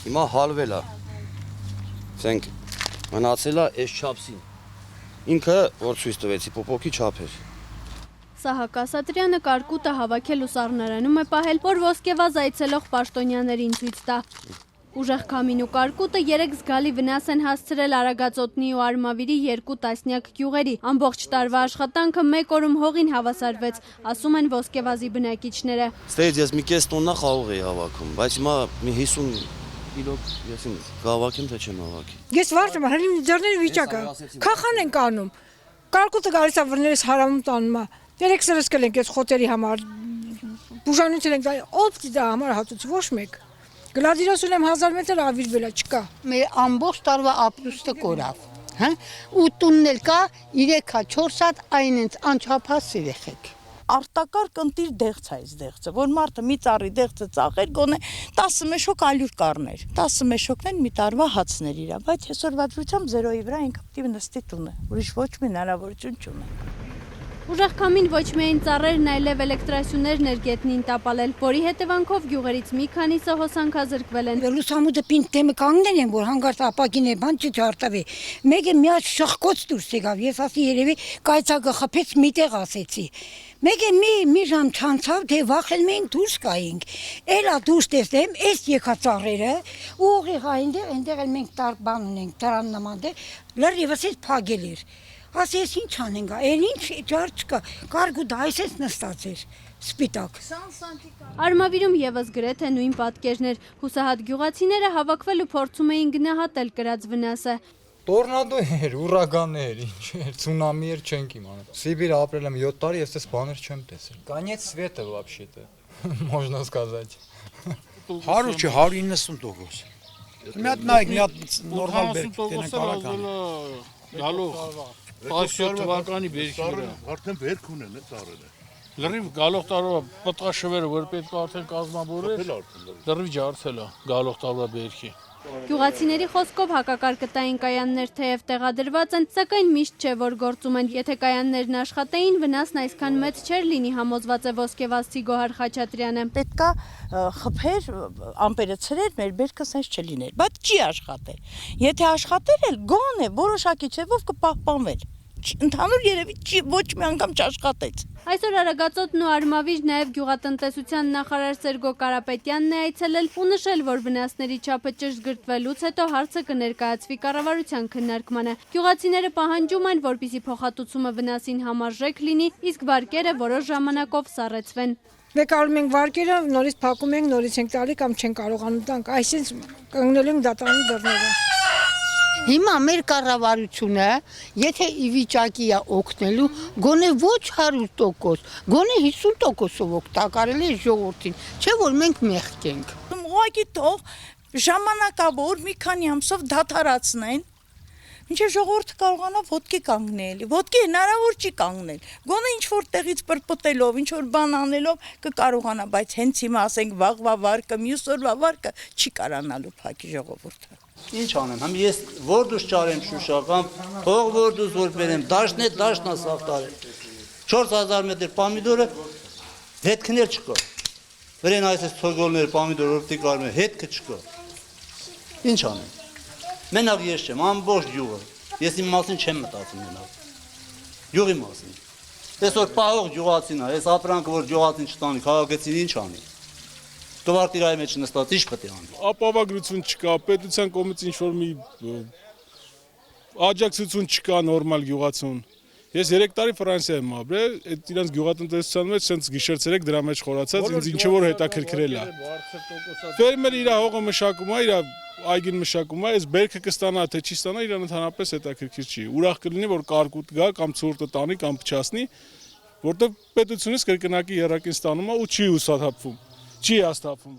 Հիմա հալվել է։ Ցենք մնացել է այս չափսին։ Ինքը որ ցույց տվեցի փոփոքի չափ էր։ Սահակ Ասատրյանը կարկուտը հավաքել ու սառնարանում է պահել, որ ոսկեվազ այցելող պաշտոնյաներին ցույց տա։ Ուժեղ քամին ու կարկուտը 3 զգալի վնաս են հասցրել Արագածոտնի ու Արմավիրի 2 տասնյակ գյուղերի։ Ամբողջ տարվա աշխատանքը 1 օրում հողին հավասարվեց, ասում են ոսկեվազի բնակիչները։ Ստեյց ես մի կես տոննա խաղող էի հավաքում, բայց հիմա մի 50 կիլո ես գավակեմ թե չեմ հավաքի։ Ես վարդում հենց ձեռների վիճակը։ Քախան ենք անում։ Կարկուտը գալիս է վրներս հարամում տանում է։ Երեք սրսկել ենք ես խոտերի համար։ Բուժանություն ենք տալի, օպտի դա համար հատուց ոչ մեկ։ Գլադիրոս ունեմ 1000 մետր ավիրվել է, չկա։ Մեր ամբողջ տարվա ապրուստը կորավ, հա? Ու տունն էլ կա 3-4 հատ այն ինձ անչափահաս երեխեք։ Արտակարգ ընտիր դեղց է այս դեղցը, որ մարդը մի ծառի դեղցը ծաղեր, գոնե 10 մեշոկ ալյուր կառներ, 10 մեշոկն են մի տարվա հացներ իրա, բայց այսօր վաճառությամբ 0-ի վրա ինքը պիտի նստի տունը, ուրիշ ոչ մի հնարավորություն չունենք։ Ուժեղ քամին ոչ միայն ծառերն, այլև էլեկտրասյուներն էր գետնին տապալել, որի հետևանքով գյուղերից մի քանիսը հոսանքազրկվել են։ Լուսամուտը պինդ դեմը կանգնել են, որ հանգարտ ապակին է բան չջարտավի։ Մեկը մի հատ շխկոց դուրս եկավ, ես ասի երևի կայծակը խփեց միտեղ ասեցի։ Մեկը մի ժամ չանցավ, թե վախել մենք դուրս գայինք։ Էլա դուրս տեսնեմ, այս եկա ծառերը, ուղիղ այնտեղ էլ մենք բան ունենք, դրան նման դե, լրիվս էս փագել էր։ Ասի ես ինչ անենք, էլ ինչ ջար չկա, կարգուտ այս էս նստած էր, սպիտակ։ Արմավիրում եւս գրեթե նույն պատկերներ, հուսահատ գյուղացիները հավաքվել ու փորձում էին գնահատել կրած վնասը։ Տորնադո էր, ուրագան էր, ինչ էր, ցունամի էր, չենք իմանում։ Սիբիր ապրել եմ 7 տարի, ես էս բաներ չեմ տեսել։ Конец света вообще-то, можно сказать։ 100 չէ, 190%։ Մի հատ նայեք, մի հատ նորմալ բերք տենեն կարական։ Գալով 17 թվականի բերքի վրա։ Արդեն բերք ունեն է ծառերը։ Լրիվ գալող տարվա պտղաշվերը, որ պետք է արդեն կազմավորել, լրիվ ջարդել է գալող տարվա բերքի։ Գյուղացիների խոսքով հակակարկտային կայաններ թեև տեղադրված են, սակայն միշտ չէ, որ գործում են։ Եթե կայաններն աշխատեին, վնասն այսքան մեծ չէր լինի, համոզված է ոսկեվազցի Գոհար Խաչատրյանը։ Պետքա խփեր, ամպերը ցրեր, մեր բերքը sense չլիներ, բայց չի աշխատել։ Եթե աշխատեր էլ գոնե որոշակի չեվով կպահպանվեր։ Ընդհանուր երևի ոչ մի անգամ չաշխատեց։ Այսօր Արագածոտնն ու Արմավիր նաև գյուղատնտեսության նախարար Սերգո Կարապետյանն է այցելել ու նշել, որ վնասների չափը ճշգրտվելուց հետո հարցը կներկայացվի կառավարության քննարկմանը։ Գյուղացիները պահանջում են, որպեսզի փոխհատուցումը վնասին համարժեք լինի, իսկ վարկերը որոշ ժամանակով սառեցվեն։ Մեկալում ենք վարկերը, նորից փակում ենք, նորից ենք տալի կամ չեն կարողանում տանք, այսինքն կանգնել ենք դատարանի դռները։ Հիմա մեր կառավարությունը, եթե ի վիճակի է օգնելու, գոնե ոչ 100%, գոնե 50%-ով օգտակարել է ժողովրդին, չէ որ մենք մեղք ենք։ Ուղղակի թող ժամանակավոր մի քանի ամսով դադարացնեն, մինչև ժողովուրդը կարողանա ոտքի կանգնել, ոտքի հնարավոր չի կանգնել, գոնե ինչ-որ տեղից պրպտելով, ինչ-որ բան անելով կկարողանա, բայց հենց հիմա ասենք վաղվա վարկը, մյուս օրվա վարկը չի կարողանալու փակի ժողովուրդը։ Ինչ անեմ, համ ես որդուս ճարեմ Շուշա կամ հող որդուս որ բերեմ, դաշն է դաշնա սաղ տարել։ 4000 մետր պամիդորը հետքներ չկա։ Վրեն այս ցոգոլներ պամիդոր որտի կարում է, հետքը չկա։ Ինչ անեմ։ Մենակ ես չեմ, ամբողջ յուղը։ Ես իմ մասին չեմ մտածում մենակ։ Յուղի մասին։ Այսօր պահող յուղացին է, այս ապրանքը որ յուղացին չտանի, քաղաքացին ինչ անի։ Կվարտիրայի մեջ նստած ինչ պետք է անի։ Ապավագրություն չկա, պետության կողմից ինչ-որ մի աջակցություն չկա նորմալ գյուղացուն։ Ես 3 տարի Ֆրանսիա եմ ապրել, այդ իրանց գյուղատնտեսության մեջ sense գիշերցերեք դրա մեջ խորացած ինձ ինչ որ հետաքրքրել է։ Ֆերմերը իր հողը մշակում է, իր այգին մշակում է, այս բերքը կստանա, թե չի ստանա, իրան ընդհանրապես հետաքրքիր չի։ Ուրախ կլինի, որ կարկուտ գա կամ ցուրտը տանի կամ փչացնի, որտեղ պետությունից կրկնակի երակին ստանում է ու չի ուսաթափվում, չի հաստատվում։